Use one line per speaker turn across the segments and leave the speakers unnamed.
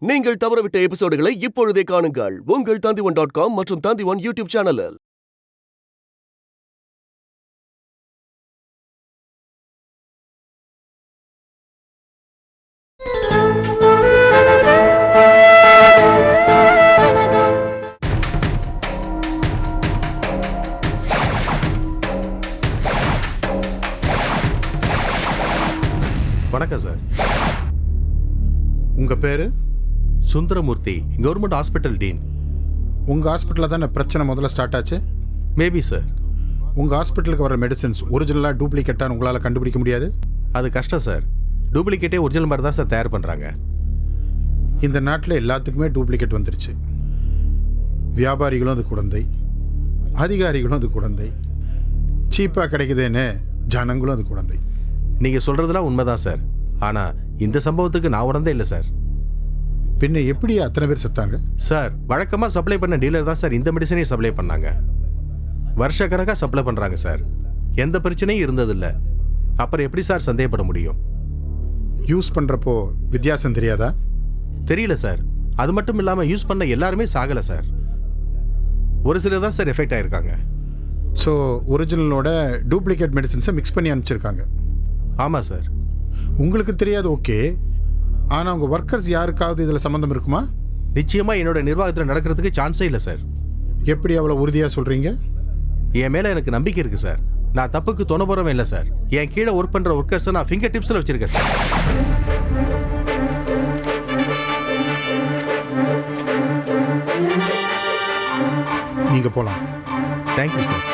நீங்கள் தவறவிட்ட எபிசோடுகளை இப்பொழுதே காணுங்கள் உங்கள் Tandivan.com மற்றும் Tandivan யூடியூப் சேனலில்.
வணக்கம் சார்.
உங்கள் பேர்?
Sundaramurthy, government hospital dean.
உங்கள் ஹாஸ்பிட்டலில் தானே பிரச்சனை முதல்ல ஸ்டார்ட் ஆச்சு?
Maybe sir.
உங்கள் ஹாஸ்பிட்டலுக்கு வர மெடிசன்ஸ் ஒரிஜினலாக டூப்ளிகேட்டாக உங்களால் கண்டுபிடிக்க முடியாது?
அது கஷ்டம் சார். டூப்ளிகேட்டே ஒரிஜினல் மாதிரி தான் சார் தயார் பண்ணுறாங்க.
இந்த நாட்டில் எல்லாத்துக்குமே டூப்ளிகேட் வந்துருச்சு. வியாபாரிகளும் அது குழந்தை, அதிகாரிகளும் அது குழந்தை, சீப்பாக கிடைக்குதுன்னு ஜனங்களும் அது குழந்தை.
நீங்கள் சொல்கிறதுலாம் உண்மைதான் சார். ஆனால் இந்த சம்பவத்துக்கு நான் உடந்தே இல்லை சார்.
பின்ன எப்படி அத்தனை பேர் செத்தாங்க?
சார், வழக்கமாக சப்ளை பண்ண டீலர் தான் சார் இந்த மெடிசனையும் சப்ளை பண்ணாங்க. வருஷக்கணக்காக சப்ளை பண்ணுறாங்க சார். எந்த பிரச்சனையும் இருந்ததில்லை. அப்புறம் எப்படி சார் சந்தேகப்பட முடியும்?
யூஸ் பண்ணுறப்போ வித்தியாசம் தெரியாதா?
தெரியல சார். அது மட்டும் இல்லாமல் யூஸ் பண்ண எல்லாருமே சாகலை சார். ஒரு சிலர் தான் சார் எஃபெக்ட் ஆகிருக்காங்க.
ஸோ ஒரிஜினலோட டூப்ளிகேட் மெடிசன்ஸை மிக்ஸ் பண்ணி அனுப்பிச்சிருக்காங்க.
ஆமாம் சார்.
உங்களுக்கு தெரியாது, ஓகே. ஆனால் உங்கள் ஒர்க்கர்ஸ் யாருக்காவது இதில் சம்மந்தம் இருக்குமா?
நிச்சயமாக என்னோட நிர்வாகத்தில் நடக்கிறதுக்கு சான்ஸே இல்லை சார்.
எப்படி அவ்வளோ உறுதியாக சொல்கிறீங்க?
என் மேலே எனக்கு நம்பிக்கை இருக்குது சார். நான் தப்புக்கு துணை போகிறவன் இல்லை சார். என் கீழே ஒர்க் பண்ணுற ஒர்க்கர்ஸை நான் ஃபிங்கர் டிப்ஸில் வச்சுருக்கேன் சார்.
நீங்கள் போகலாம்.
Thank you sir.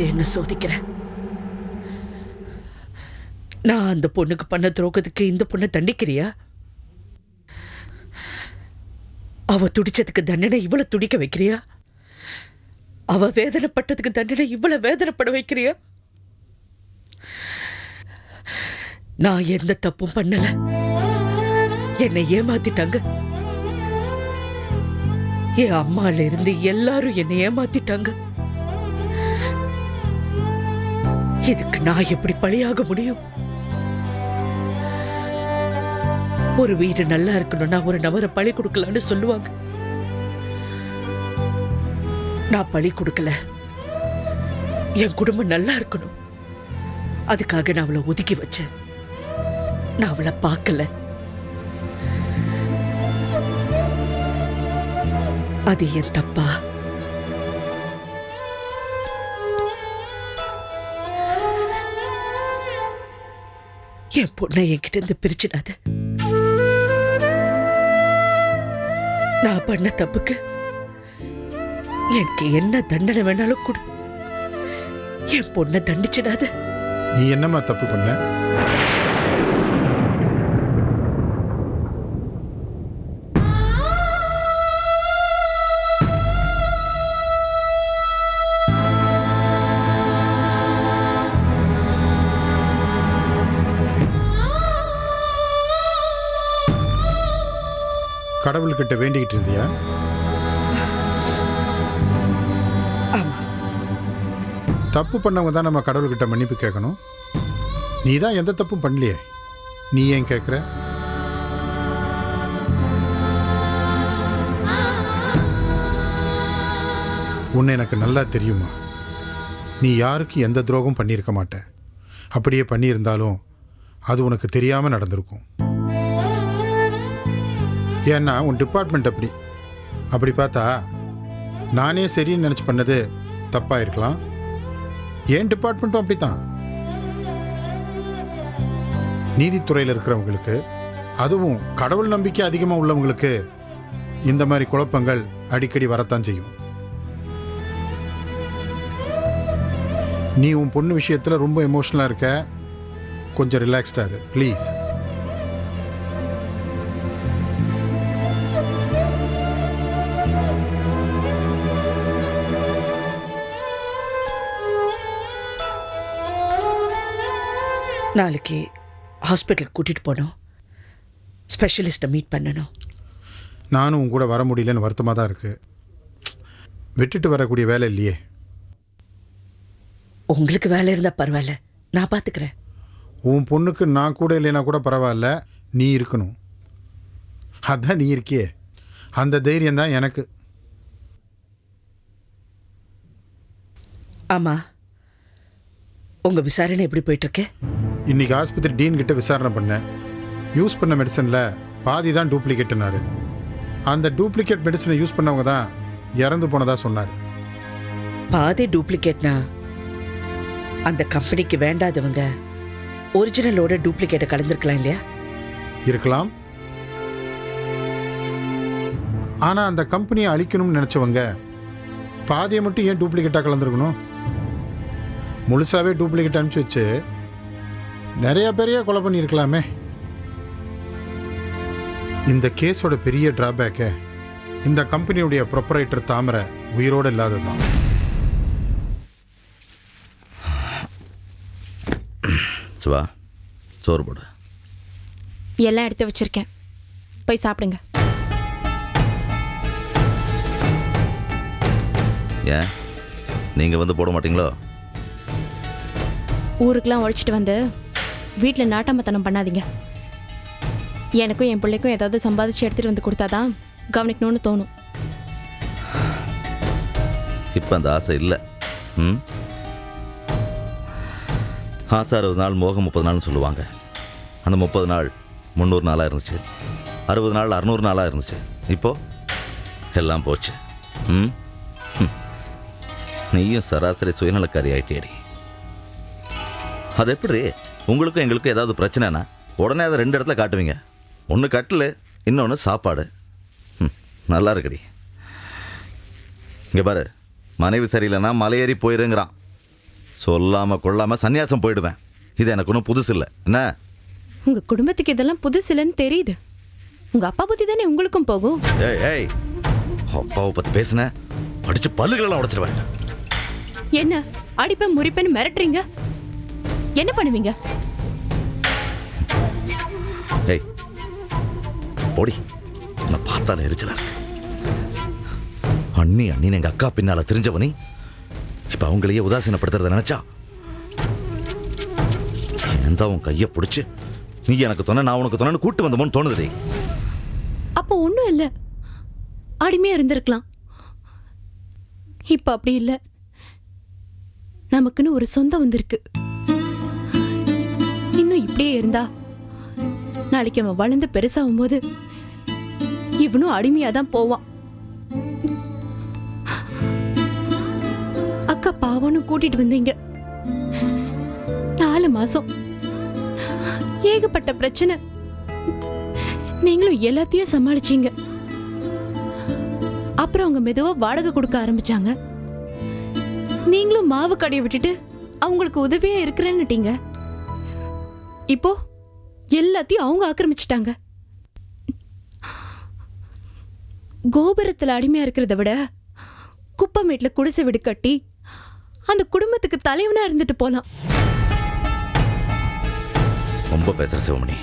என்ன சோதிக்கிற? நான் அந்த பொண்ணுக்கு பண்ண துரோகத்துக்கு இந்த பொண்ணை தண்டிக்கிறியா? அவ துடிச்சதுக்கு தண்டனை இவ்வளவு துடிக்க வைக்கிறியா? அவ வேதனைப்பட்டதுக்கு தண்டனை இவ்வளவு வேதனைப்பட வைக்கிறியா? நான் எந்த தப்பும் பண்ணல. என்னை ஏமாத்திட்டாங்க. என் அம்மால இருந்து எல்லாரும் என்னை ஏமாத்திட்டாங்க. இதுக்கு நான் எப்படி பழியாக முடியும்? ஒரு வீடு நல்லா இருக்கணும்னா ஒரு நபரை பழி கொடுக்கலான்னு சொல்லுவாங்க. நான் பழி கொடுக்கல. என் குடும்பம் நல்லா இருக்கணும். அதுக்காக நான் அவளை ஒதுக்கி வச்சேன். நான் அவளை பார்க்கல. அது என் தப்பா? என் பொண்ணை என்கிட்ட இருந்து பிரிச்சிடாத. நான் பண்ண தப்புக்கு எனக்கு என்ன தண்டனை வேணாலும் கொடு. என் பொண்ணை தண்டிச்சிடாத.
நீ என்னம்மா தப்பு பண்ண? கடவுள்கிட்ட வேண்டிக்கிட்டு இருந்தியா?
ஆமா.
தப்பு பண்ணவங்க தான் நம்ம கடவுள்கிட்ட மன்னிப்பு கேட்கணும். நீ தான் எந்த தப்பும் பண்ணலையே, நீ ஏன் கேட்குற? உன்னை எனக்கு நல்லா தெரியுமா. நீ யாருக்கு எந்த துரோகம் பண்ணியிருக்க மாட்ட. அப்படியே பண்ணியிருந்தாலும் அது உனக்கு தெரியாமல் நடந்திருக்கும். ஏன்னா உன் டிபார்ட்மெண்ட் அப்படி பார்த்தா நானே சரின்னு நினச்சி பண்ணது தப்பாக இருக்கலாம். என் டிபார்ட்மெண்ட்டும் அப்படித்தான். நீதித்துறையில் இருக்கிறவங்களுக்கு, அதுவும் கடவுள் நம்பிக்கை அதிகமாக உள்ளவங்களுக்கு இந்த மாதிரி குழப்பங்கள் அடிக்கடி வரத்தான் செய்யும். நீ உன் பொண்ணு விஷயத்தில் ரொம்ப எமோஷனலாக இருக்க. கொஞ்சம் ரிலாக்ஸ்டாக இரு ப்ளீஸ்.
நாளைக்கு ஹாஸ்பிட்டல் கூட்டிட்டு போனோம். ஸ்பெஷலிஸ்ட்டை மீட் பண்ணணும்.
நானும் உன் கூட வர முடியலன்னு வருத்தமாக தான் இருக்குது. விட்டுட்டு வரக்கூடிய வேலை இல்லையே.
உங்களுக்கு வேலை இருந்தா பரவாயில்ல, நான் பாத்துக்கிறேன்.
உன் பொண்ணுக்கு நான் கூட இல்லைன்னா கூட பரவாயில்ல, நீ இருக்கணும். அதான் நீ இருக்கியே, அந்த தைரியம் தான் எனக்கு.
ஆமா, உங்க விசாரணை எப்படி போயிட்டு இருக்கு?
இன்னைக்கு ஆஸ்பத்திரி டீன் கிட்ட விசாரணை பண்ணேன். யூஸ் பண்ண மெடிசனில் பாதி தான் டூப்ளிகேட்டுனாரு. அந்த டூப்ளிகேட் மெடிசனை யூஸ் பண்ணவங்க தான் இறந்து போனதாக சொன்னார்.
பாதி டூப்ளிகேட்னா அந்த கம்பெனிக்கு வேண்டாதவங்க ஒரிஜினலோட டூப்ளிகேட்டை கலந்துருக்கலாம் இல்லையா?
இருக்கலாம். ஆனால் அந்த கம்பெனியை அழிக்கணும்னு நினச்சவங்க பாதியை மட்டும் ஏன் டூப்ளிகேட்டாக கலந்துருக்கணும்? முழுசாகவே டூப்ளிகேட் அனுப்பிச்சி வச்சு நிறையா பேரையே கொலை பண்ணியிருக்கலாமே. இந்த கேஸோட பெரிய டிராபேக்கை இந்த கம்பெனியுடைய ப்ரொப்பரைட்டர் தாமரை உயிரோடு இல்லாததுதான்.
சிவா, சோறு போடு.
எல்லாம் எடுத்து வச்சிருக்கேன், போய் சாப்பிடுங்க.
ஏன் நீங்கள் வந்து போட மாட்டீங்களோ?
ஊருக்கெல்லாம் உழைச்சிட்டு வந்து வீட்டில் நாட்டாமத்தனம் பண்ணாதீங்க. எனக்கும் என் பிள்ளைக்கும் ஏதாவது சம்பாதிச்சு எடுத்துகிட்டு வந்து கொடுத்தாதான் கவனிக்கணும்னு தோணும்.
இப்போ அந்த ஆசை இல்லை. ம், ஆசை 60 நாள், மோகம் 30 நாள்னு சொல்லுவாங்க. அந்த 30 நாள் 300 நாளாக இருந்துச்சு, 60 நாள் 600 நாளாக இருந்துச்சு. இப்போது எல்லாம் போச்சு. ம், நீயும் சராசரி சுயநலக்காரி ஆயிட்டேடி. அது எப்படி? உங்களுக்கும் எங்களுக்கும் ஏதாவது பிரச்சனைனா உடனே அதை 2 இடத்துல காட்டுவீங்க. ஒன்று கட்டில், இன்னொன்று சாப்பாடு. நல்லா இருக்குடி. இங்கே பாரு, மனைவி சரியில்லைன்னா மலையேறி போயிருங்கிறான். சொல்லாமல் கொள்ளாமல் சன்னியாசம் போயிடுவேன். இது எனக்கு ஒன்றும் புதுசு இல்லை. என்ன?
உங்கள் குடும்பத்துக்கு இதெல்லாம் புதுசு இல்லைன்னு தெரியுது. உங்கள் அப்பா பற்றி தானே உங்களுக்கும் போகும்.
ஏய் ஏய், அப்பாவை பற்றி பேசுன அடிச்சு பல்லுகளெல்லாம் உடைச்சிடுவேன்.
என்ன அடிப்பேன் முறிப்பேன்னு மிரட்டுறீங்க? என்ன பண்ணுவீங்க?
ஏய் ஓடி, உன்னை பார்த்தால எரிச்சலா இருக்கு. அண்ணின்னு எங்க அக்கா பின்னால தெரிஞ்சவனி இப்ப அவங்களையே உதாசீனப்படுத்துறத நினைச்சா எந்த உன் கையை பிடிச்சு நீ எனக்கு துணை நான் உனக்கு துணைன்னு கூட்டு வந்தோம்னு தோணுது.
அப்போ ஒன்றும் இல்லை, அடிமையாக இருந்திருக்கலாம். இப்போ அப்படி இல்லை, நமக்குன்னு ஒரு சொந்தம் வந்திருக்கு. இன்னும் இப்படியே இருந்தா நாளைக்கு அவன் வளர்ந்து பெருசாகும் போது இவனும் அடிமையா தான் போவான். அக்கா பாவன்னு கூட்டிட்டு வந்தீங்க. 4 மாசம் ஏகப்பட்ட பிரச்சனை. நீங்களும் எல்லாத்தையும் சமாளிச்சீங்க. அப்புறம் அவங்க மெதுவா வாடகை கொடுக்க ஆரம்பிச்சாங்க. நீங்களும் மாவு கடையை விட்டுட்டு அவங்களுக்கு உதவியா இருக்கிறேன்னுட்டீங்க. இப்போ எல்லாத்தையும் அவங்க ஆக்கிரமிச்சிட்டாங்க. கோபுரத்துல அடிமையா இருக்கிறத விட குப்பமேட்ல குடிசை வீடு கட்டி அந்த குடும்பத்துக்கு தலைவனா இருந்துட்டு போலாம்.
ரொம்ப பேசுற சிவமணி.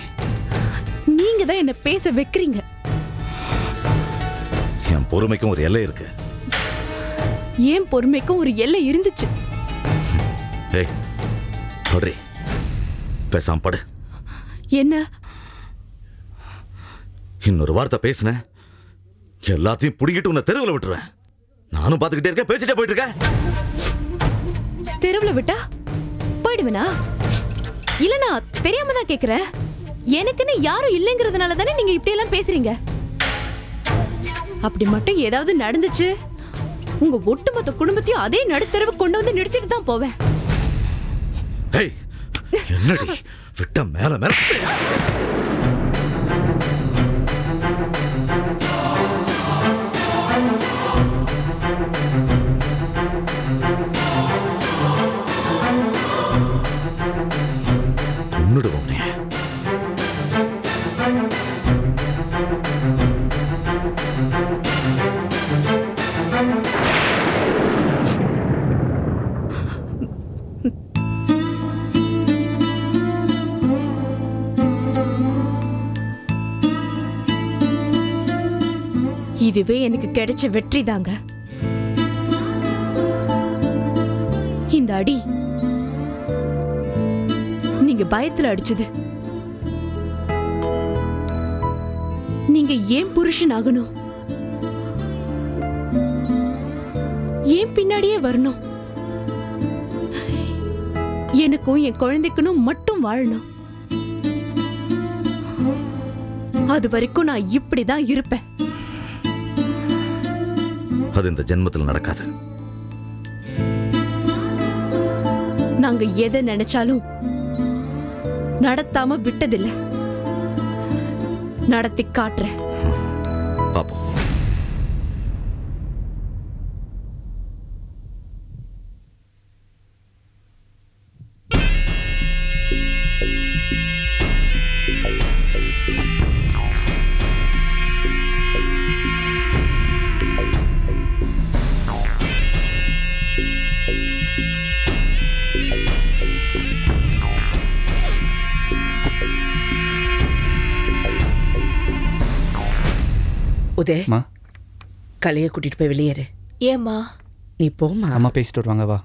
நீங்க தான் என்ன பேச வைக்கிறீங்க.
என் பொறுமைக்கும் ஒரு எல்லை இருக்கு.
ஏன் பொறுமைக்கும் ஒரு எல்லை இருந்துச்சு.
ஏய் படுறி, பேசாம படு.
என்ன?
இன்னொரு வார்த்தை பேசுன எல்லாத்தையும் புடிங்கிட்டு உன்னை தெருவில் விட்டுருவேன். நானும் பார்த்துக்கிட்டே இருக்கேன், பேசிட்டே போயிட்டு இருக்கேன்.
தெருவில் விட்டா போயிடுவேனா? இல்ல, நான் தெரியாம தான் கேக்குறேன். எனக்குன்னு யாரும் இல்லைங்கிறதுனால தானே நீங்க இப்படி எல்லாம் பேசுறீங்க. அப்படி மட்டும் ஏதாவது நடந்துச்சு, உங்க ஒட்டுமொத்த குடும்பத்தையும் அதே நடுத்தரவு கொண்டு வந்து நிறுத்திட்டு தான் போவேன்.
ஏய் என்னடி விட்ட மேல மேல. கொன்னுடுவோம் நீ.
இதுவே எனக்கு கிடைச்ச வெற்றி தாங்க. அந்த அடி நீங்க பயத்துல அடிச்சது. நீங்க ஏன் புருஷன் ஆகணும்? ஏன் பின்னாடியே வரணும்? எனக்கும் என் குழந்தைக்கணும் மட்டும் வாழணும். அது வரைக்கும் நான் இப்படிதான் இருப்பேன்.
அது இந்த ஜென்மத்தில் நடக்காது.
நாங்க எதை நினைச்சாலும் நடத்தாம விட்டதில்ல. நடத்தி காட்டுறேன்.
பாப்போம்.
உதய,
மா
கலையை கூட்டிட்டு போய் வெளியேறு.
ஏம்மா?
நீ போமா.
அம்மா பேசிட்டு வருவாங்க, வா.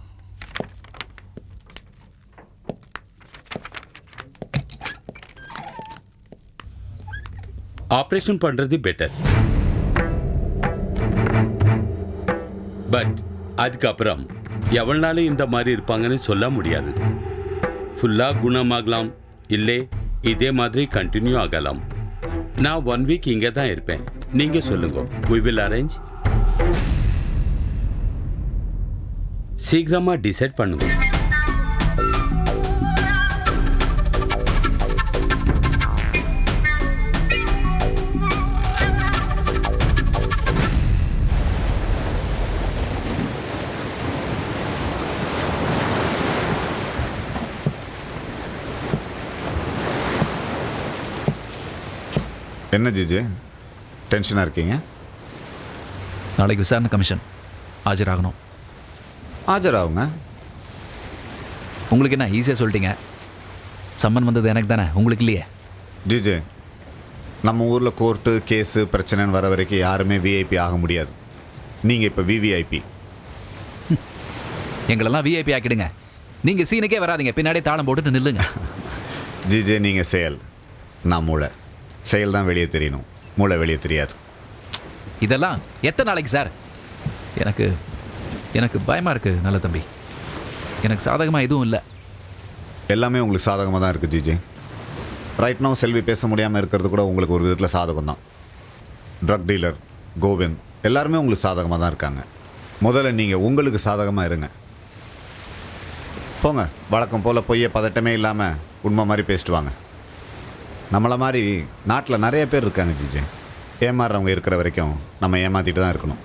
ஆப்ரேஷன் பண்றது பெட்டர். பட் அதுக்கப்புறம் எவ்வளவு நாளும் இந்த மாதிரி இருப்பாங்கன்னு சொல்ல முடியாது. ஃபுல்லா குணமாகலாம், இல்லை இதே மாதிரி கண்டினியூ ஆகலாம். நான் 1 வீக் இங்கே தான் இருப்பேன். நீங்க சொல்லுங்க, we will arrange. சீக்கிரமா டிசைட் பண்ணுங்க.
என்ன ஜிஜி டென்ஷனாக இருக்கீங்க?
நாளைக்கு விசாரணை கமிஷன் ஆஜராகணும்.
ஆஜராகுங்க.
உங்களுக்கு என்ன ஈஸியாக சொல்லிட்டீங்க? சம்மன் வந்தது எனக்கு தானே, உங்களுக்கு இல்லையே.
ஜிஜி, நம்ம ஊரில் கோர்ட்டு கேஸு பிரச்சனைன்னு வர வரைக்கும் யாருமே விஐபி ஆக முடியாது. நீங்கள் இப்போ விவிஐபி.
எங்களெல்லாம் விஐபி ஆக்கிடுங்க. நீங்கள் சீனுக்கே வராதிங்க, பின்னாடியே தாளம் போட்டுட்டு நில்லுங்க.
ஜிஜி, நீங்கள் செயல், நான் மூளை. செயல் தான் வெளியே தெரியணும், மூளை வெளியே தெரியாது.
இதெல்லாம் எத்தனை நாளைக்கு சார்? எனக்கு எனக்கு பயமாக இருக்குது நல்ல தம்பி. எனக்கு சாதகமாக எதுவும் இல்லை.
எல்லாமே உங்களுக்கு சாதகமாக தான் இருக்குது ஜிஜி. ரைட் நோ செல்வி பேச முடியாமல் இருக்கிறது கூட உங்களுக்கு ஒரு விதத்தில் சாதகம் தான். ட்ரக் டீலர் கோவிந்த் எல்லாருமே உங்களுக்கு சாதகமாக தான் இருக்காங்க. முதல்ல நீங்கள் உங்களுக்கு சாதகமாக இருங்க. போங்க, வழக்கம் போல் பொய்ய பதட்டமே இல்லாமல் உண்மை மாதிரி பேசிட்டு வாங்க. நம்மளை மாதிரி நாட்டில் நிறைய பேர் இருக்காங்க ஜிஜி. ஏமாறுறவங்க இருக்கிற வரைக்கும் நம்ம ஏமாற்றிட்டு தான் இருக்கணும்.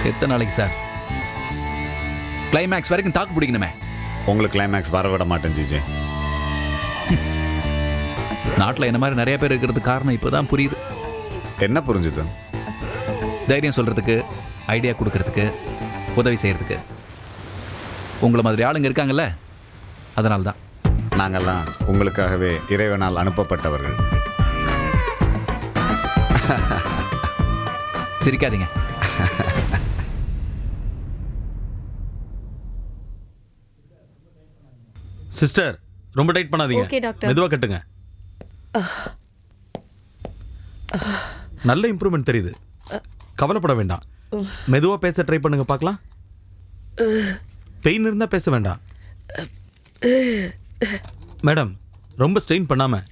எத்தனை நாளைக்கு சார்? கிளைமேக்ஸ் வரைக்கும் தாக்கு பிடிக்கணுமே.
உங்களுக்கு கிளைமேக்ஸ் வர விட மாட்டேன் ஜிஜி.
நாட்டில் என்ன மாதிரி நிறைய பேர் இருக்கிறது காரணம் இப்போ தான் புரியுது.
என்ன புரிஞ்சுது?
தைரியம் சொல்கிறதுக்கு, ஐடியா கொடுக்கறதுக்கு, உதவி செய்கிறதுக்கு உங்களை மாதிரி ஆளுங்க இருக்காங்கல்ல, அதனால தான்.
நாங்கள்லாம் உங்களுக்காகவே இறைவனால் அனுப்பப்பட்டவர்கள்.
சிரிக்காதீங்க.
சிஸ்டர், ரொம்ப டைட் பண்ணாதீங்க.
Okay doctor.
மெதுவாக கட்டுங்க. நல்ல இம்ப்ரூவ்மெண்ட் தெரியுது, கவலைப்பட வேண்டாம். மெதுவாக பேச ட்ரை பண்ணுங்க பார்க்கலாம். பெயின் இருந்தால் பேச வேண்டாம். மேடம், ரொம்ப ஸ்ட்ரெயின் பண்ணாமல்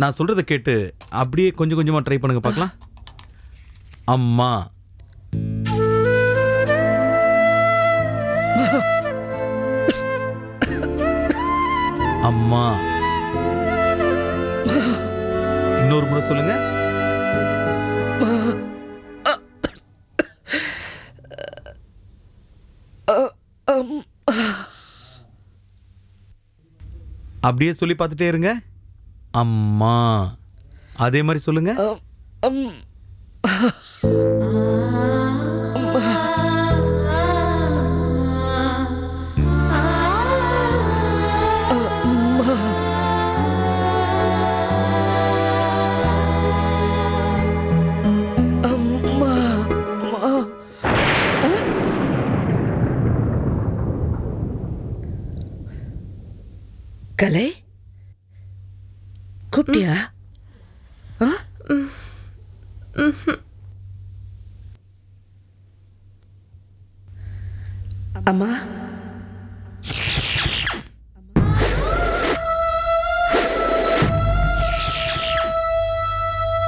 நான் சொல்கிறத கேட்டு அப்படியே கொஞ்சம் கொஞ்சமாக ட்ரை பண்ணுங்க பார்க்கலாம். அம்மா, அம்மா, இன்னொரு முறை சொல்லுங்க. அப்படியே சொல்லி பார்த்துட்டே இருங்க. அம்மா, அதே மாதிரி சொல்லுங்க.
கலை கூப்பிட்டியா? ஆ? அம்மா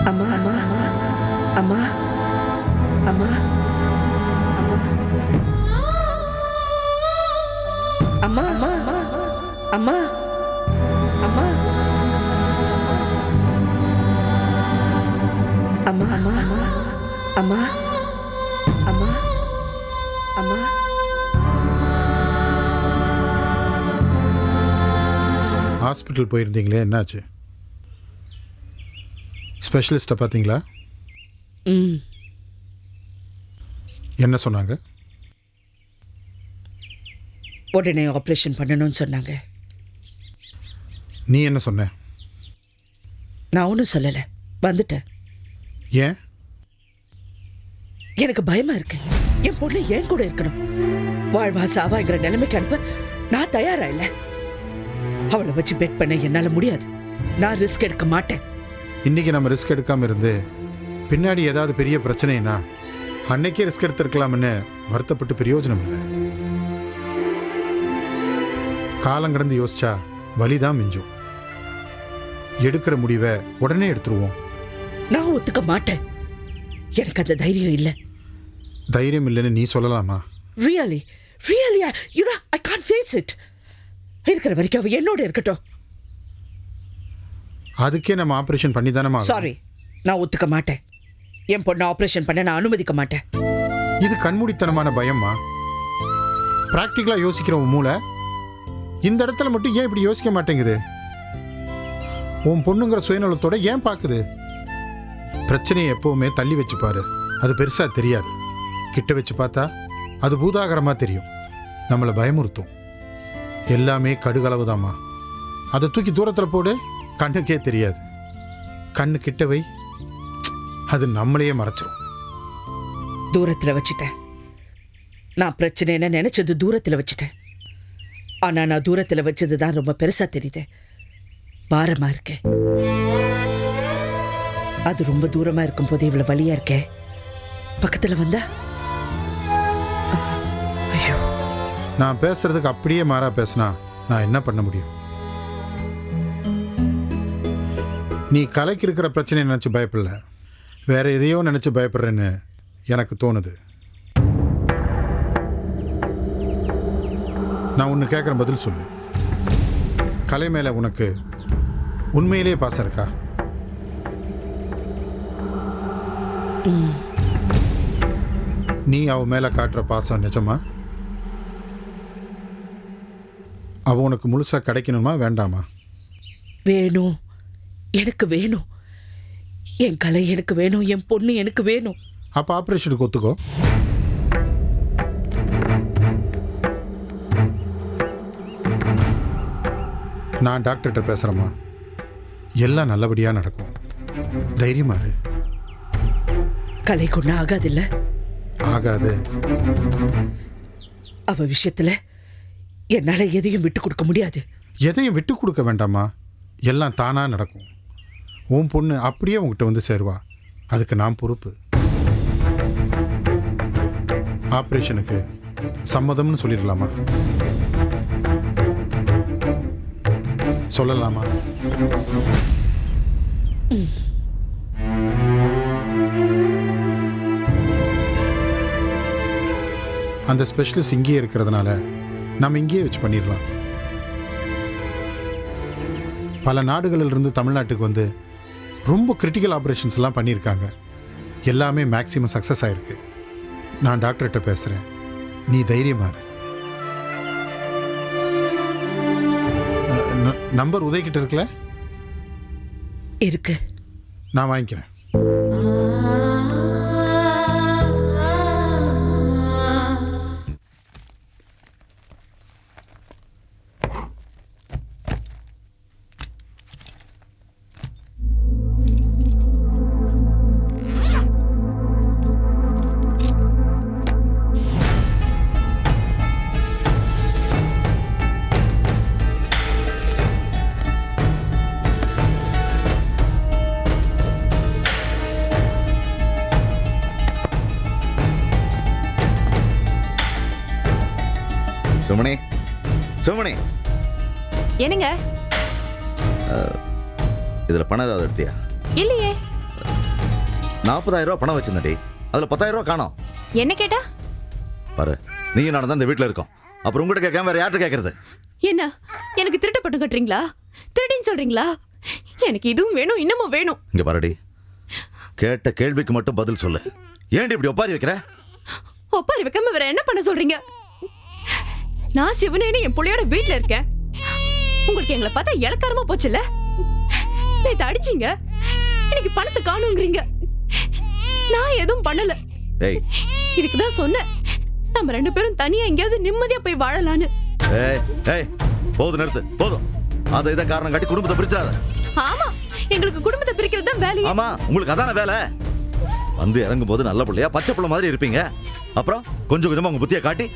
அம்மா அம்மா அம்மா அம்மா அம்மா அம்மா அம்மா அம்மா அம்மா அம்மா அம்மா அம்மா அம்மா
ஹாஸ்பிட்டல் போயிருந்தீங்களே, என்னாச்சு? ஸ்பெஷலிஸ்ட்டை பார்த்தீங்களா?
ம்
என்ன சொன்னாங்க?
உடனே ஆப்ரேஷன் பண்ணணும்னு சொன்னாங்க.
நீ என்ன சொன்ன?
நான் ஒன்றும் சொல்லலை, வந்துட்டேன்.
ஏன்?
எனக்கு பயமா இருக்கு. என் பொண்ணு ஏன் கூட இருக்கணும். வாழ்வா சாவாங்கிற நிலைமைக்கு அனுப்ப நான் தயாரா இல்லை. அவளை வச்சு பெட் பண்ண என்னால முடியாது. நான் ரிஸ்க் எடுக்க மாட்டேன்.
இன்னைக்கு நம்ம ரிஸ்க் எடுக்காம இருந்து பின்னாடி ஏதாவது பெரிய பிரச்சனைனா அன்னைக்கே ரிஸ்க் எடுத்திருக்கலாம்னு வருத்தப்பட்டு பிரயோஜனம் இல்லை. காலம் கடந்து யோசிச்சா வலிதான் மிஞ்சும். எடுக்கிற முடிவை உடனே எடுத்துருவோம்.
நான் ஒத்துக்க மாட்டேன். எனக்கு அந்த தைரியம் இல்லை.
தைரியம் இல்லைன்னு நீ சொல்லலாமா?
Really really you know I can't face it. இருக்கிற வரைக்கும் அவ என்னோட இருக்கட்டும்.
அதுக்கே நம்ம ஆப்ரேஷன் பண்ணி தானே.
சாரி, நான் ஒத்துக்க மாட்டேன். என் பொண்ணை ஆப்ரேஷன் பண்ண நான் அனுமதிக்க மாட்டேன்.
இது கண்மூடித்தனமான பயமா? பிராக்டிக்கலா யோசிக்கிற உன் மூளை இந்த இடத்துல மட்டும் ஏன் இப்படி யோசிக்க மாட்டேங்குது? உன் பொண்ணுங்கிற சுயநலத்தோட ஏன் பார்க்குது? பிரச்சனையை எப்பவுமே தள்ளி வச்சு பாரு, அது பெருசா தெரியாது. கிட்ட வச்சு பார்த்தா அது பூதாகரமா தெரியும், நம்மளை பயமுறுத்தும். எல்லாமே கடுகளவுதாம்மா. அதை தூக்கி தூரத்தில் போடு, கண்ணுக்கே தெரியாது. கண்ணு கிட்ட வை, அது நம்மளையே மறைச்சிரும்.
தூரத்துல வச்சுட்டேன். நான் பிரச்சனைன்னு நினைச்சது தூரத்துல வச்சுட்டேன். ஆனா நான் தூரத்துல வச்சதுதான் ரொம்ப பெருசா தெரியுது. பாரமா இருக்கு. அது ரொம்ப தூரமா இருக்கும் போது இவ்வளவு வலியா இருக்கே. பக்கத்துல வந்தா ஐயோ.
நான் பேசுறதுக்கு அப்படியே மாறா பேசினா நான் என்ன பண்ண முடியும்? நீ கலைக்கு இருக்கிற பிரச்சனையை நினச்சி பயப்படல, வேற எதையோ நினச்சி பயப்படுறேன்னு எனக்கு தோணுது. நான் ஒன்று கேட்குறேன், பதில் சொல்லு. கலை மேலே உனக்கு உண்மையிலேயே பாசம் இருக்கா? நீ அவ மேலே காட்டுற பாசம் நிஜமா? அவ உனக்கு முழுசாக கிடைக்கணுமா வேண்டாமா?
வேணும், எனக்கு வேணும். என் கலை எனக்கு வேணும், என் பொண்ணு எனக்கு வேணும்.
அப்போ ஆப்ரேஷனுக்கு ஒத்துக்கோ. நான் டாக்டர்கிட்ட பேசுகிறேம்மா, எல்லாம் நல்லபடியாக நடக்கும், தைரியமா இரு.
கலை கொண்டு ஆகாதில்ல?
ஆகாது.
அவ விஷயத்துல என்னால எதையும் விட்டு கொடுக்க முடியாது.
எதையும் விட்டு கொடுக்க வேண்டாமா, எல்லாம் தானாக நடக்கும். உன் பொண்ணு அப்படியே உங்ககிட்ட வந்து சேருவா, அதுக்கு நான் பொறுப்பு. ஆப்ரேஷனுக்கு சம்மதம்னு சொல்லிடலாமா? சொல்லலாமா? அந்த ஸ்பெஷலிஸ்ட் இங்கேயே இருக்கிறதுனால நம்ம இங்கேயே வச்சு பண்ணிடலாம். பல நாடுகளிலிருந்து தமிழ்நாட்டுக்கு வந்து ரொம்ப கிரிட்டிக்கல் ஆப்ரேஷன்ஸ் எல்லாம் பண்ணியிருக்காங்க. எல்லாமே மேக்ஸிமம் சக்ஸஸ் ஆயிருக்கு. நான் டாக்டர்கிட்ட பேசுகிறேன், நீ தைரியமா இரு. நம்பர் உதய்கிட்ட இருக்குல்ல?
இருக்கு,
நான் வாங்கிக்கிறேன்.
சுமணி சுமணி,
என்னங்க?
இதில் பணம் ஏதாவது எடுத்தியா?
இல்லையே.
40,000 ரூபா பணம் வச்சிருந்தடி, அதில் 10,000 ரூபா காணோம்.
என்ன கேட்டா?
பாரு, நீங்க நானும் தான் இந்த வீட்டில் இருக்கோம். அப்புறம் உங்கள்கிட்ட கேட்காம வேற யார்கிட்ட கேட்கறது?
என்ன எனக்கு திருட்ட பட்டு கட்டுறீங்களா? திருடின்னு சொல்றீங்களா? எனக்கு இதுவும் வேணும், இன்னமும் வேணும்.
இங்க பாருடி, கேட்ட கேள்விக்கு மட்டும் பதில் சொல்லு. ஏன்டி இப்படி ஒப்பாரி வைக்கிற?
ஒப்பாரி வைக்காம வேற என்ன பண்ண சொல்றீங்க? நான் சிவனேன்னு என் புள்ளையோட வீட்டுல இருக்கேன். உங்களுக்கு எங்களை பார்த்தா இலக்காரமா போச்சுல்ல? நேத்து அடிச்சீங்க, இன்னைக்கு பணத்தை காணுங்கிறீங்க. நான் எதுவும் பண்ணல.
ஏய்,
இதுக்குதான் சொன்னேன், நம்ம 2 பேரும் தனியா எங்கேயாவது நிம்மதியா போய் வாழலான்னு.
ஏய் ஏய், போதும், நிறுத்து, போதும். அதை இதை காரணம் காட்டி குடும்பத்தை பிரிச்சாத.
ஆமா, எங்களுக்கு குடும்பத்தை பிரிக்கிறது தான் வேலையே.
ஆமா, உங்களுக்கு அதான வேலை. வந்து இறங்கும் போது நல்ல பிள்ளையா பச்சை பிள்ளை மாதிரி இருப்பீங்க. அப்புறம் கொஞ்சம் கொஞ்சமா உங்க புத்தியை காட்டி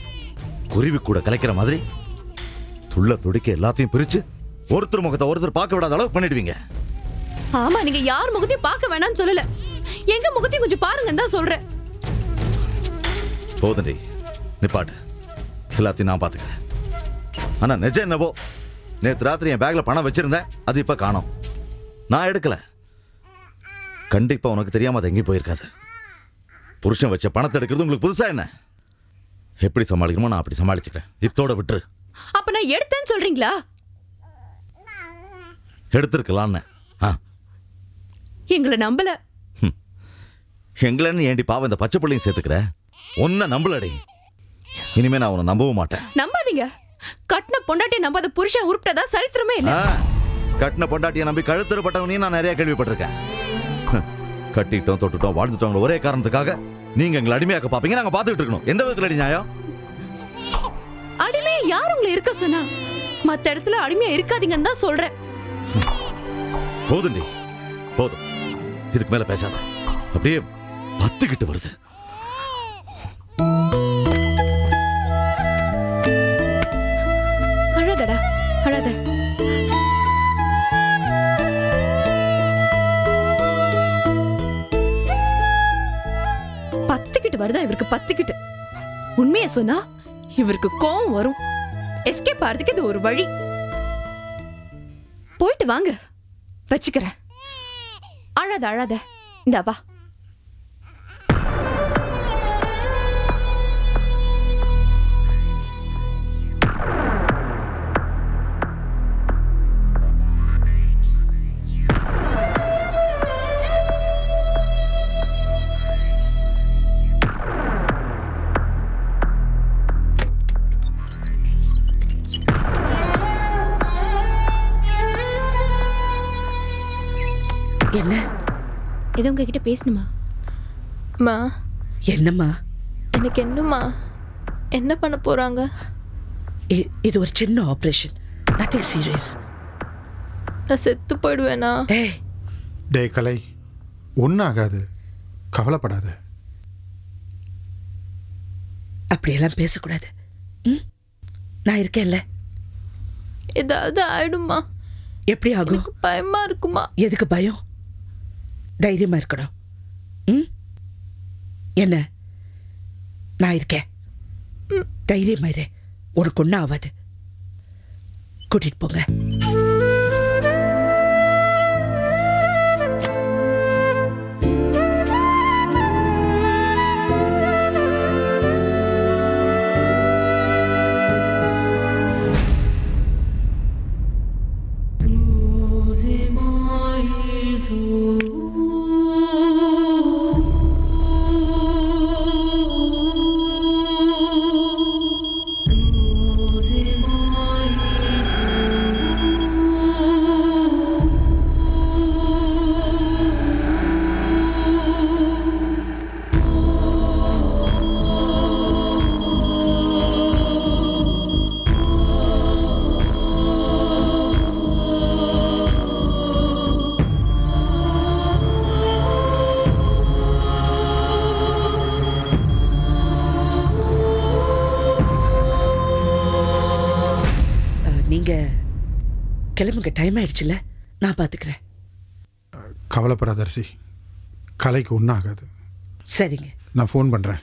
குருவி கூட கலைக்கிற மாதிரி துள்ள துடிக்க எல்லாத்தையும் பிரிச்சு ஒருத்தர் முகத்தை ஒருத்தர் பார்க்க விடாத அளவுக்கு பண்ணிடுவீங்க.
ஆமா, நீங்க யார் முகத்தையும் பார்க்க வேணாம்னு சொல்லல, எங்க முகத்தையும் கொஞ்சம் பாருங்கன்னு தான் சொல்றேன்.
போதுண்டி, நிப்பாட்டு. எல்லாத்தையும் நான் பார்த்துக்கிறேன். ஆனா நிஜம் என்னவோ, நேற்று ராத்திரி என் பேக்ல பணம் வச்சிருந்தேன், அது இப்ப காணோம். நான் எடுக்கல. கண்டிப்பா உனக்கு தெரியாம அது எங்கேயும் போயிருக்காது. புருஷன் வச்ச பணத்தை எடுக்கிறது உங்களுக்கு புதுசா என்ன? எப்படி சமாளிக்கணுமோ நான் அப்படி சமாளிச்சுக்கிறேன். இத்தோட விட்டுரு.
அப்ப நான் எடுத்தேன்னு சொல்றீங்களா?
எடுத்திருக்கலான்னு.
எங்களை நம்பல.
எங்களன்னு ஏண்டி பாவம் இந்த பச்சை பிள்ளையும் சேர்த்துக்கிற? ஒன்ன நம்பலடி. இனிமே நான் உன்னை நம்பவும் மாட்டேன்.
நம்பாதீங்க. கட்டின பொண்டாட்டியை நம்பாத புருஷன் உருப்பிட்டதா சரித்திரமே இல்ல.
கட்டின பொண்டாட்டியை நம்பி கழுத்தறுப்பட்டவனையும் நான் நிறைய கேள்விப்பட்டிருக்கேன். கட்டிட்டோம், தொட்டுட்டோம், வாழ்ந்துட்டோம் ஒரே காரணத்துக்காக நீங்க எங்களை அடிமையாக்க பாப்பீங்க, நாங்க பாத்துக்கிட்டு இருக்கணும். எந்த விதத்துல அடி நியாயம்?
அடிமையா யார் உங்களை இருக்க சொன்னா? மத்த இடத்துல அடிமையா இருக்காதீங்கன்னு தான் சொல்றேன்.
போதுண்டி, போதும். இதுக்கு மேல பேசாத. அப்படியே பத்துக்கிட்டு வருது.
அழாதடா, அழாத. பத்துக்கிட்டு வருதா இவருக்கு? பத்துக்கிட்டு உண்மையை சொன்னா இவருக்கு கோவம் வரும். எஸ்கேப் ஆறதுக்கு இது ஒரு வழி. போயிட்டு வாங்க, வச்சுக்கிறேன். அழாத அழாத, இந்தா வா.
என்ன?
ஏதோ உங்ககிட்ட பேசணுமா?
மா,
என்னம்மா?
எனக்கு என்னம்மா, என்ன பண்ண போறாங்க?
இது ஒரு சின்ன ஆபரேஷன், நத்திங் சீரியஸ்.
நான் செத்து போயிடுவேனா?
ஏய்,
டே கலை, ஒன்றும் ஆகாது, கவலைப்படாத.
அப்படியெல்லாம் பேசக்கூடாது. நான் இருக்கேன்ல.
ஏதாவது ஆயிடுமா?
எப்படி ஆகும்?
எனக்கு பயமா இருக்குமா?
எதுக்கு பயம்? தைரியமா இருக்கணும். என்ன, நான் இருக்கேன். தைரியமா இரு, உனக்கு ஒன்றும் ஆகாது. கூட்டிட்டு போங்க. நீங்க கிளம்புங்க, டைம் ஆயிடுச்சுல, நான் பாத்துக்கிறேன்.
கவலைப்படாத அரிசி, கலைக்கு ஒன்றும் ஆகாது.
சரிங்க,
நான் ஃபோன் பண்ணுறேன்.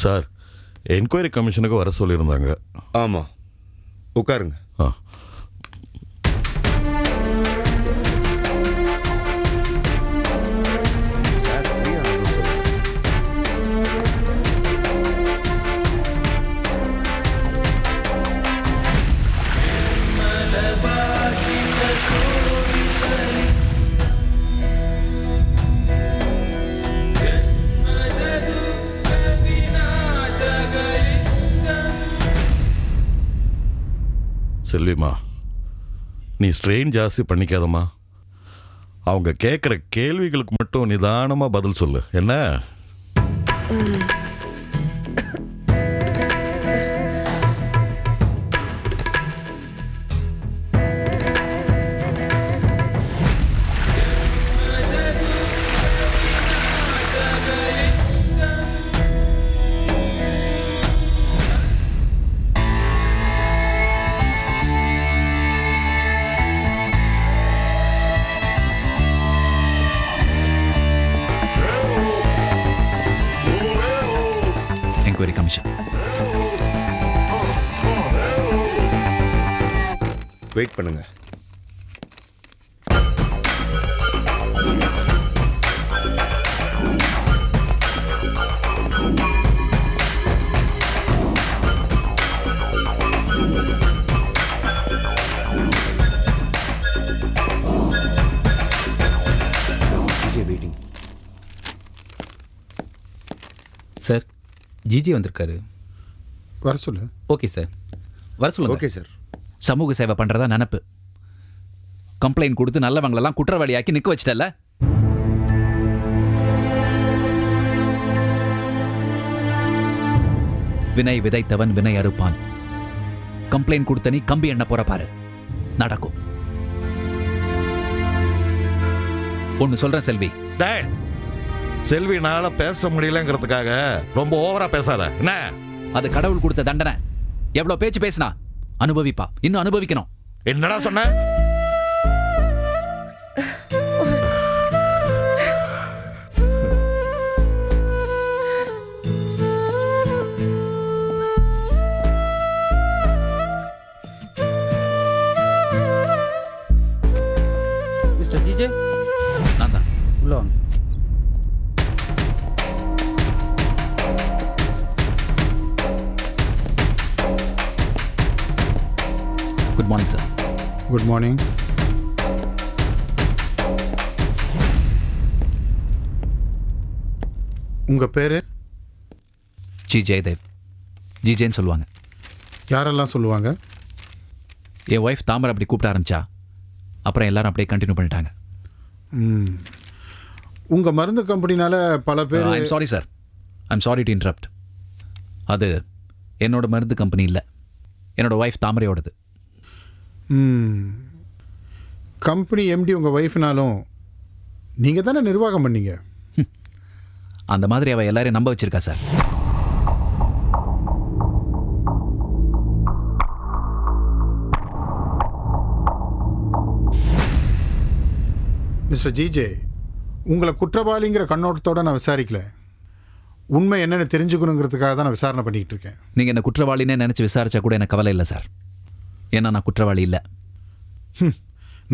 சார், என்கொயரி கமிஷனுக்கு வர சொல்லியிருந்தாங்க.
ஆமாம், உட்காருங்க.
ஆ. செல்விமா, நீ ஸ்ட்ரெயின் ஜாஸ்தி பண்ணிக்காதம்மா. அவங்க கேட்குற கேள்விகளுக்கு மட்டும் நிதானமாக பதில் சொல்லு. என்ன?
Enquiry commission.
வெயிட் பண்ணுங்க.
சார், ஜிஜி வந்திருக்காரு.
வர சொல்லு.
ஓகே சார், வர சொல்லுங்க.
Okay sir.
சமூக சேவை பண்றதா நினப்பு. கம்ப்ளைண்ட் கொடுத்து நல்லவங்களெல்லாம் குற்றவாளியாக்கி நிற்க வச்சிட்டல. வினை விதைத்தவன் வினை அறுப்பான். கம்ப்ளைண்ட் கொடுத்த நீ கம்பி எண்ண போற பாரு, நடக்கும். ஒன்னு சொல்றேன் செல்வி.
டேய், செல்வினால பேச முடியலங்கிறதுக்காக ரொம்ப ஓவரா பேசாத. என்ன?
அது கடவுள் கொடுத்த தண்டனை. எவ்வளவு பேச்சு பேசினா அனுபவிப்பா, இன்னும் அனுபவிக்கணும்.
என்னடா சொன்ன?
மிஸ்டர் ஜிஜே,
நான் தான்.
உள்ள வாங்க.
Good morning sir.
Good morning. உங்கள் பேர்?
ஜி ஜெயதேவ். ஜிஜேன்னு சொல்லுவாங்க.
யாரெல்லாம் சொல்லுவாங்க?
என் ஒய்ஃப் தாமரை அப்படி கூப்பிட ஆரம்பிச்சா, அப்புறம் எல்லாரும் அப்படியே கண்டினியூ பண்ணிட்டாங்க.
உங்கள் மருந்து கம்பெனினால பல பேர்.
I'm sorry sir, I'm sorry to interrupt. அது என்னோட மருந்து கம்பெனி இல்லை, என்னோட ஒய்ஃப் தாமரையோடது.
கம்பெனி எம்டி உங்கள் ஒய்ஃப்னாலும் நீங்கள் தானே நிர்வாகம் பண்ணீங்க.
அந்த மாதிரி அவள் எல்லாரையும் நம்ப வச்சிருக்கா சார்.
மிஸ்டர் ஜிஜே, உங்களை குற்றவாளிங்கிற கண்ணோட்டத்தோடு நான் விசாரிக்கல. உண்மை என்னென்னு தெரிஞ்சுக்கணுங்கிறதுக்காக தான் நான் விசாரணை பண்ணிக்கிட்டு இருக்கேன்.
நீங்கள் என்ன குற்றவாளினே நினச்சி விசாரிச்சா கூட எனக்கு கவலை இல்லை சார். ஏன்னா நான் குற்றவாளி இல்லை.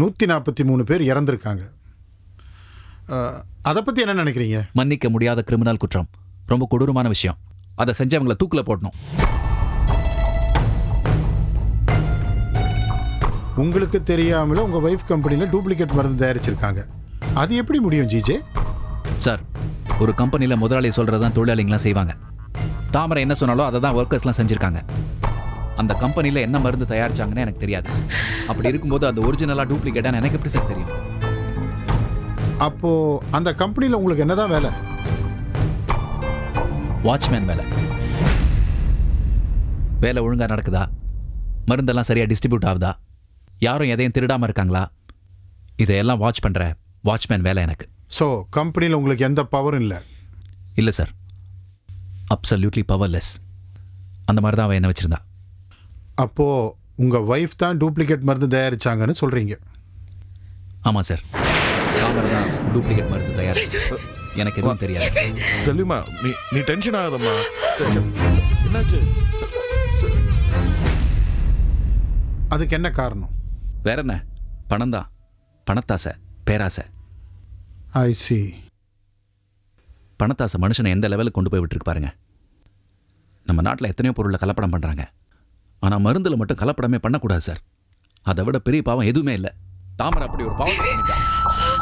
143 பேர் இறந்துருக்காங்க. அதை பற்றி என்ன நினைக்கிறீங்க?
மன்னிக்க முடியாத கிரிமினல் குற்றம், ரொம்ப கொடூரமான விஷயம். அதை செஞ்சவங்களை தூக்கில் போடணும்.
உங்களுக்கு தெரியாமல உங்கள் ஒய்ஃப் கம்பெனியில் டூப்ளிகேட் மருந்து தயாரிச்சிருக்காங்க. அது எப்படி முடியும் ஜிஜே?
சார், ஒரு கம்பெனியில் முதலாளி சொல்கிறது தான் தொழிலாளிங்களாம் செய்வாங்க. தாமரை என்ன சொன்னாலும் அதை தான் ஒர்க்கர்ஸ்லாம் செஞ்சுருக்காங்க. அந்த கம்பெனியில் என்ன மருந்து தயாரிச்சாங்கன்னு எனக்கு தெரியாது. அப்படி இருக்கும்போது அது ஒரிஜினலாக டூப்ளிகேட்டாக எனக்கு எப்படி சார் தெரியும்?
அப்போது அந்த கம்பெனியில் உங்களுக்கு என்னதான் வேலை?
வாட்ச்மேன் வேலை. வேலை ஒழுங்காக நடக்குதா, மருந்தெல்லாம் சரியாக டிஸ்ட்ரிபியூட் ஆகுதா, யாரும் எதையும் திருடாமல் இருக்காங்களா, இதையெல்லாம் வாட்ச் பண்ணுற வாட்ச்மேன் வேலை எனக்கு.
ஸோ கம்பெனியில் உங்களுக்கு எந்த பவரும் இல்லை?
இல்லை சார், அப்சல்யூட்லி பவர்லெஸ். அந்த மாதிரி தான் அவன் என்ன வச்சுருந்தா.
அப்போது உங்கள் ஒய்ஃப் தான் டூப்ளிகேட் மருந்து தயாரிச்சாங்கன்னு சொல்கிறீங்க?
ஆமாம் சார், தாமரை தான் டூப்ளிகேட் மருந்து தயாரிச்சு. எனக்கு எதுவும் தெரியாது.
செல்விமா நீ டென்ஷன் ஆகாதம்மா. என்னாச்சு?
அதுக்கு என்ன காரணம்?
வேற என்ன, பணம் தான். பணத்தாசை, பேராசை.
ஐ சி.
பணத்தாசை மனுஷனை எந்த லெவலுக்கு கொண்டு போய் விட்டுருக்கு பாருங்க. நம்ம நாட்டில் எத்தனையோ பொருளில் கலப்படம் பண்ணுறாங்க. ஆனால் மருந்தில் மட்டும் கலப்படமே பண்ணக்கூடாது சார். அதை விட பெரிய பாவம் எதுவுமே இல்லை. தாமரை அப்படி ஒரு பாவம் பண்ணிட்டான்.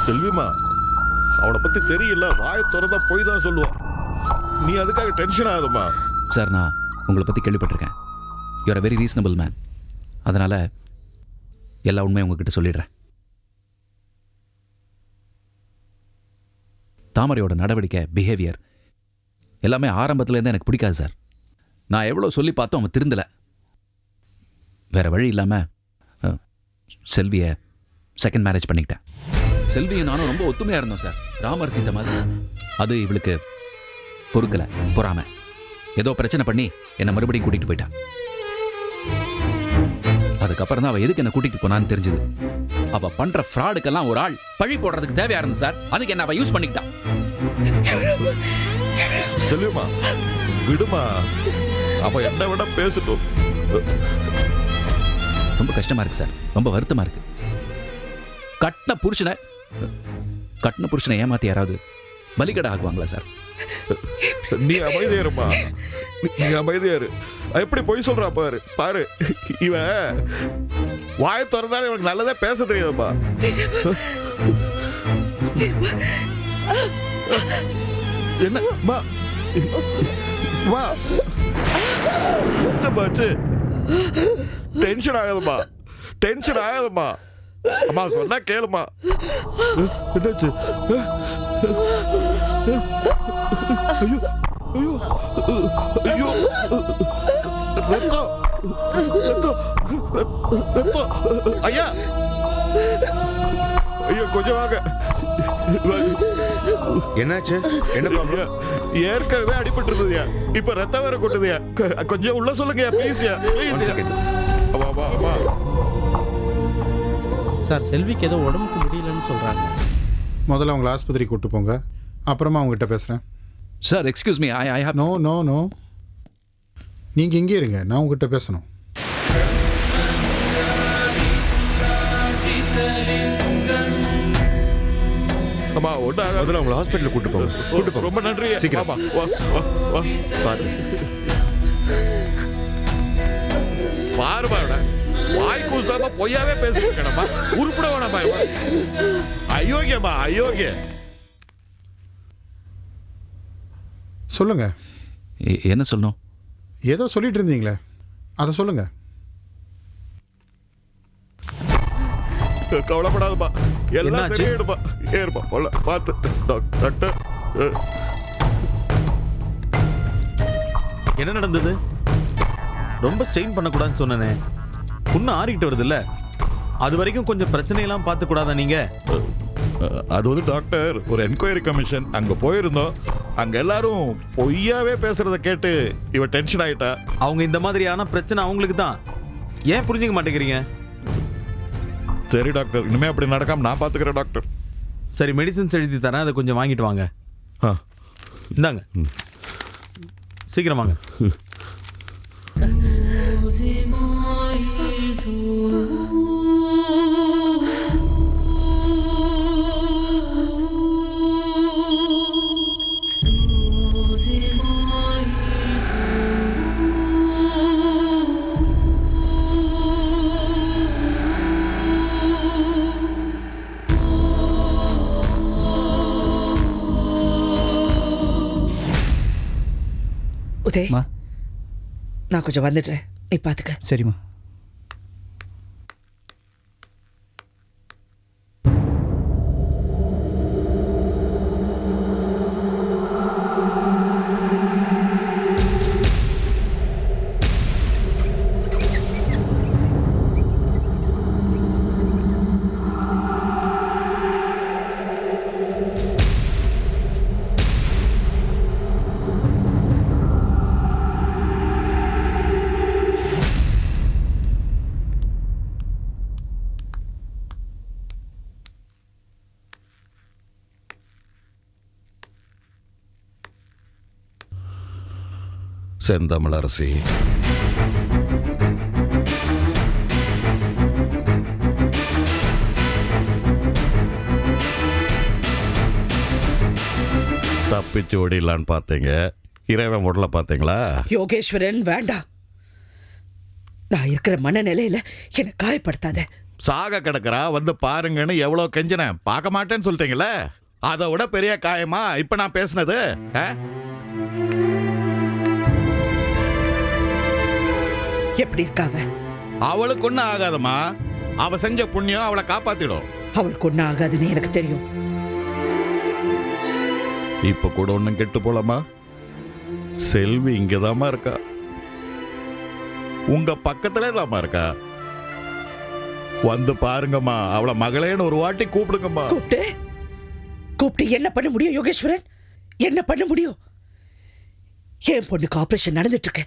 செல்விமா, அவனை பற்றி தெரியல, வாயை திறந்தா போய் தான் சொல்லுவான். நீ அதுக்காக டென்ஷன் ஆகுதுமா.
சார், நான் உங்களை பற்றி கேள்விப்பட்டிருக்கேன். You're a very reasonable man. அதனால் எல்லா உண்மையும் உங்ககிட்ட சொல்லிடுறேன். தாமரையோட நடவடிக்கை, பிஹேவியர் எல்லாமே ஆரம்பத்துலேருந்து எனக்கு பிடிக்காது சார். நான் எவ்வளோ சொல்லி பார்த்தோம், அவன் திருந்தலை. வேறு வழி இல்லாமல் செல்வியை செகண்ட் மேரேஜ் பண்ணிக்கிட்டேன். செல்வியை நானும் ரொம்ப ஒத்துமையாக இருந்தோம் சார், ராமர் சீதை மாதிரி. அது இவளுக்கு பொறுக்கலை, பொறாமை. ஏதோ பிரச்சனை பண்ணி என்னை மறுபடியும் கூட்டிகிட்டு போயிட்டான். அதுக்கப்புறம் தான் அவள் எதுக்கு என்னை கூட்டிகிட்டு போனான்னு தெரிஞ்சுது. அவள் பண்ணுற ஃப்ராடுக்கெல்லாம் ஒரு ஆள் பழி போடுறதுக்கு தேவையாக இருந்தது சார். அதுக்கு என்ன அவள் யூஸ் பண்ணிக்கிட்டான்.
செல்விமா, விடுமா, அவன் என்ன விட பேசட்டும்.
ரொம்ப கஷ்டமாக இருக்குது சார், ரொம்ப வருத்தமாக இருக்குது. கட்டின புருஷனை ஏமாற்றி யாராவது பலிகடை ஆகுவாங்களா சார்?
நீ அமைதியாருமா, நீ அமைதியாரு. எப்படி பொய் சொல்றா பாரு பாரு. இவன் வாயை திறந்தாலும் இவனுக்கு நல்லதா பேச தெரியாதுப்பா. என்ன என்னமாச்சு? டென்ஷன் ஆகாதுமா, டென்ஷன் ஆகாதுமா. அம்மா சொன்னா கேளுமா. என்னாச்சு? ஐயோ ஐயோ ஐயோ, ரத்தம் ரத்தம் ரத்தம். ஐயா ஐயோ, கொஞ்சம் வாங்க.
என்னாச்சு? என்ன ப்ராப்ளம்?
ஏற்கனவே அடிபட்டு இருந்ததுயா, இப்ப ரத்தம் வேற கொட்டுதுயா. கொஞ்சம் உள்ள சொல்லுங்கயா ப்ளீஸ்யா, ப்ளீஸ். வா வா வா.
சார், செல்விக்கு ஏதோ உடம்புக்கு முடியலன்னு சொல்கிறாங்க.
முதல்ல அவங்கள ஆஸ்பத்திரி கூப்பிட்டு போங்க, அப்புறமா அவங்ககிட்ட பேசுகிறேன்.
Sir, excuse me, I have
no no no, நீங்கள் இங்கே இருங்க, நான் உங்ககிட்ட பேசணும்.
அம்மா ஒண்ணு
முதல்ல அவங்கள ஹாஸ்பிட்டலுக்கு கூட்டு போங்க.
ரொம்ப நன்றி.
சீக்கிரம்
வா வா வா. பாரு பாருமா, வாய் கூசாம பொய்யாவே பேசிருக்கணுமா? உருப்பட வேணாமா? அயோக்கியமா, அயோக்கிய.
சொல்லுங்க.
என்ன சொல்லணும்?
ஏதோ சொல்லிட்டு இருந்தீங்களே, அதை சொல்லுங்க.
கவலைப்படாதப்பா, எல்லாம் சரியாயிடுப்பா. ஏறுப்பா, போல பார்த்து. டாக்டர்,
என்ன நடந்தது? ரொம்ப ஸ்ட்ரெயின் பண்ணக்கூடாதுன்னு சொன்னனே. புண்ணு ஆறிக்கிட்டு வருது இல்ல? அது வரைக்கும் கொஞ்சம் பிரச்சனையெல்லாம் பார்த்து கூடாதா நீங்க?
அது வந்து டாக்டர், ஒரு என்கொயரி கமிஷன் அங்க போயிருந்தோம். அங்க எல்லாரும் பொய்யாவே பேசுறத கேட்டு இவ டென்ஷன் ஆயிட்டா.
அவங்க இந்த மாதிரியான பிரச்சனை அவங்களுக்கு தான். ஏன் புரிஞ்சுக்க மாட்டேங்கிறீங்க?
சரி டாக்டர், இனிமே அப்படி நடக்காம நான் பாத்துக்கிறேன் டாக்டர்.
சரி, மெடிசன்ஸ் எழுதி தரேன், அதை கொஞ்சம் வாங்கிட்டு வாங்க. இந்தாங்க, சீக்கிரம் வாங்க.
உதய், நான் கொஞ்சம் வந்துடுறேன், நீ பார்த்துக்க.
சரிம்மா.
செந்தமிழரசி, தப்பிச்சு ஓடிடலான்னு பார்த்தீங்க, இறைவன் உடல பார்த்தீங்களா?
யோகேஸ்வரன் வேண்டாம். நான் இருக்கிற மனநிலையில என்னை காயப்படுத்தாத.
சாக கிடக்குறா, வந்து பாருங்கன்னு எவ்வளோ கெஞ்சினேன், பார்க்க மாட்டேன்னு சொல்லிட்டீங்களே. அதை விட பெரிய காயமா இப்ப நான் பேசுனது?
எப்படி இருக்காவ?
அவளுக்கு ஒன்றும் ஆகாதம்மா. அவ செஞ்ச புண்ணியம் அவளை காப்பாத்திடும்.
அவளுக்கு ஒன்றும் ஆகாதுன்னு எனக்கு தெரியும்.
இப்ப கூட ஒன்றும் கெட்டு போலாமா? செல்வி இங்கதாம்மா இருக்கா, உங்க பக்கத்துல தாம்மா இருக்கா. வந்து பாருங்கம்மா, அவளை மகளேன்னு ஒரு வாட்டி கூப்பிடுங்கம்மா.
கூப்பிட்டு என்ன பண்ண முடியும் யோகேஸ்வரன்? என்ன பண்ண முடியும்? என் பொண்ணுக்கு ஆபரேஷன் நடந்துட்டு இருக்கு.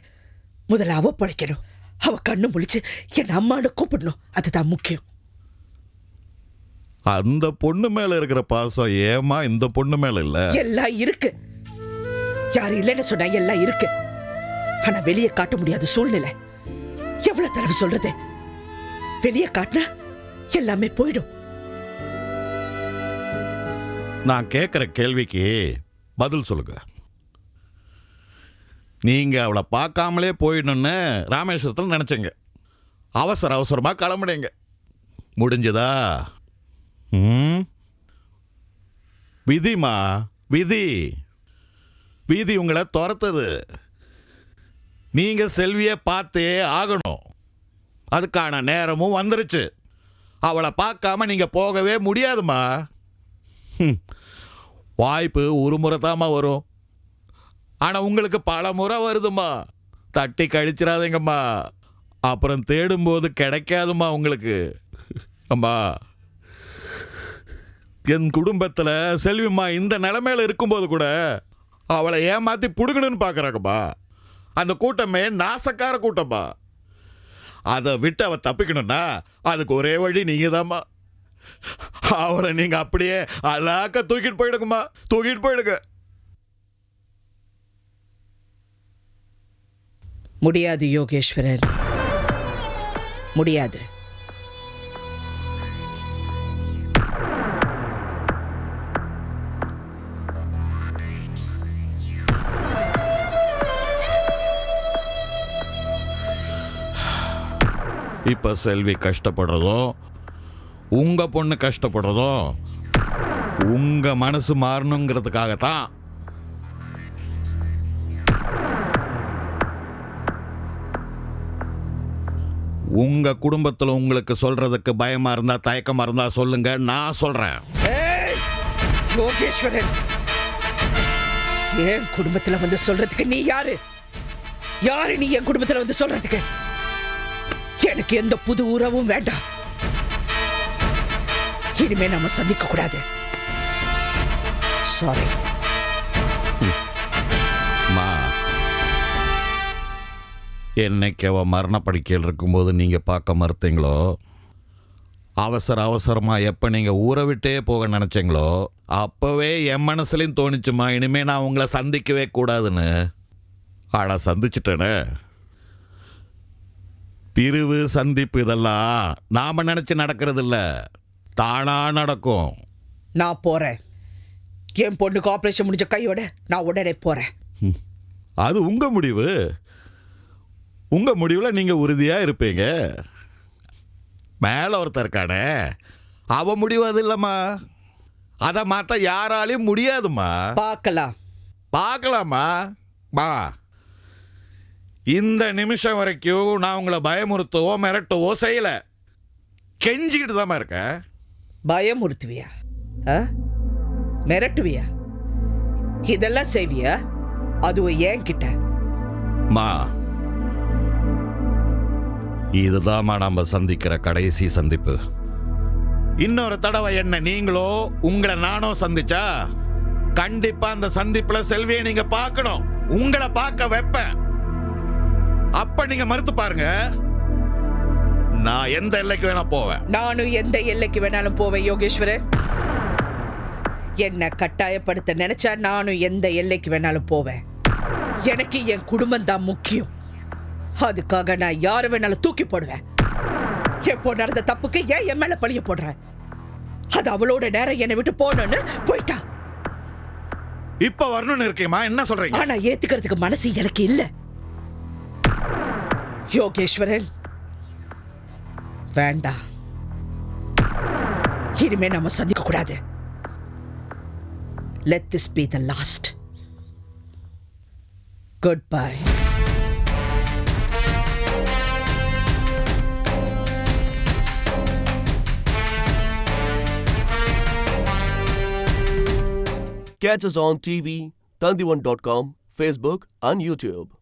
முதல்ல அவ பழைக்கணும். அவ கண்ணு முழிச்சு என் அம்மானு கூப்பிடணும். அதுதான் முக்கியம்.
அந்த பொண்ணு மேல இருக்கிற பாசம் ஏமா இந்த பொண்ணு மேல இல்ல?
எல்லாம் இருக்கு. யாரு இல்லைன்னு சொன்னா எல்லாம் இருக்கு. ஆனா வெளியே காட்ட முடியாத சூழ்நிலை. எவ்வளவு தடவை சொல்றது? வெளியே காட்டினா எல்லாமே போயிடும்.
நான் கேட்குற கேள்விக்கு பதில் சொல்லுங்க. நீங்க அவளை பார்க்காமலே போயிடணும்னு ராமேஸ்வரத்தில் நினைச்சீங்க. அவசரமா கிளம்புனீங்க. முடிஞ்சதா? விதிமா, விதி உங்களை துரத்துது. நீங்க செல்வியை பார்த்தே ஆகணும். அதுக்கான நேரமும் வந்துருச்சு. அவளை பார்க்காம நீங்க போகவே முடியாதுமா. வாய்ப்பு ஒரு முறை தாம்மா வரும். ஆனா உங்களுக்கு பல முறை வருதுமா. தட்டி கழிச்சிடாதீங்கம்மா, அப்புறம் தேடும்போது கிடைக்காதுமா உங்களுக்கு. அம்மா, என் குடும்பத்தில் செல்விம்மா இந்த நிலைமையில இருக்கும்போது கூட அவளை ஏமாத்தி புடுங்கணும்னு பார்க்குறாங்கம்மா. அந்த கூட்டமே நாசக்கார கூட்டம்மா. அதை விட்டு அவ தப்பிக்கணும்னா அதுக்கு ஒரே வழி நீங்க தாம்மா. அவளை நீங்க அப்படியே அழாக்க தூக்கிட்டு போயிடுங்கம்மா, தூக்கிட்டு போயிடுங்க.
முடியாது யோகேஸ்வரன், முடியாது.
இப்ப செல்வி கஷ்டப்படுறதும் உங்க பொண்ணு கஷ்டப்படுறதும் உங்க மனசு மாறணுங்கிறதுக்காகத்தான். உங்க குடும்பத்துல உங்களுக்கு சொல்றதுக்கு பயமா இருந்தா தயக்கமா இருந்தா சொல்லுங்க, நான் சொல்றேன்.
யோகேஸ்வரன், என் குடும்பத்துல வந்து சொல்றதுக்கு நீ யாரு? யாரு நீ என் குடும்பத்துல வந்து சொல்றதுக்கு? எனக்கு எந்த புது உறவும் வேண்டாம். இனிமே நம்ம சந்திக்க கூடாது. சாரி.
என்னைக்கு அவ மரணப்படுக்கையில் இருக்கும்போது நீங்க பார்க்க மறுத்தீங்களோ, அவசரமா எப்ப நீங்க ஊரை விட்டே போக நினைச்சீங்களோ, அப்பவே என் மனசுலையும் தோணிச்சுமா, இனிமே நான் உங்களை சந்திக்கவே கூடாதுன்னு. ஆனா சந்திச்சுட்டேனே. பிரிவு, சந்திப்பு இதெல்லாம் நாம நினைச்சு நடக்கிறது இல்ல, தானா நடக்கும்.
நான் போறேன். என் பொண்ணுக்கு ஆபரேஷன் முடிஞ்ச கையோட நான் உடனே போறேன்.
அது உங்க முடிவு. உங்க முடிவுல நீங்க உறுதியா இருப்பீங்க. மேல ஒருத்தர் இருக்கானே, அவ முடிவு அது இல்லம்மா. அதை மாத்த யாராலையும் முடியாதுமா. பார்க்கலாமா? மா, இந்த நிமிஷம் வரைக்கும் நான் உங்களை பயமுறுத்தவோ மிரட்டவோ செய்யல. கெஞ்சிக்கிட்டு தான் இருக்கேன்.
பயமுறுத்துவியா? மிரட்டுவியா? இதெல்லாம் செய்வியா? அதுவும் ஏன் கிட்ட?
மா, இதுதான் நம்ம சந்திக்கிற கடைசி சந்திப்பு. இன்னொரு தடவை என்ன நீங்களோ உங்களை நானோ சந்திச்சா கண்டிப்பா அந்த சந்திப்புல செல்வியை நீங்க பார்க்கணும். உங்களை பார்க்க வைப்பேன். அப்ப நீங்க மறுத்து பாருங்க, நான் எந்த எல்லைக்கு வேணா போவேன்.
நானும் எந்த எல்லைக்கு வேணாலும் போவேன் யோகேஸ்வரன். என்ன கட்டாயப்படுத்த நினைச்சா நானும் எந்த எல்லைக்கு வேணாலும் போவேன். எனக்கு என் குடும்பம் தான் முக்கியம். அதுக்காக நான் யாரை வேணாலும் தூக்கி போடுவேன். எப்போ நடந்த தப்புக்கு ஏன் என் மேல பழிய போடுறேன்? அது அவளோட நேரம் என்னை விட்டு போனோன்னு போயிட்டா.
இப்ப வரணும்னு இருக்கேம்மா, என்ன சொல்றீங்க?
ஆனா ஏத்துக்கிறதுக்கு மனசு எனக்கு இல்ல. யோகேஸ்வரன், வேண்டாம். இனிமே நம்ம சந்திக்க கூடாது. Let this be the last. Goodbye.
Catch us on TV, Tandivan.com, Facebook and YouTube.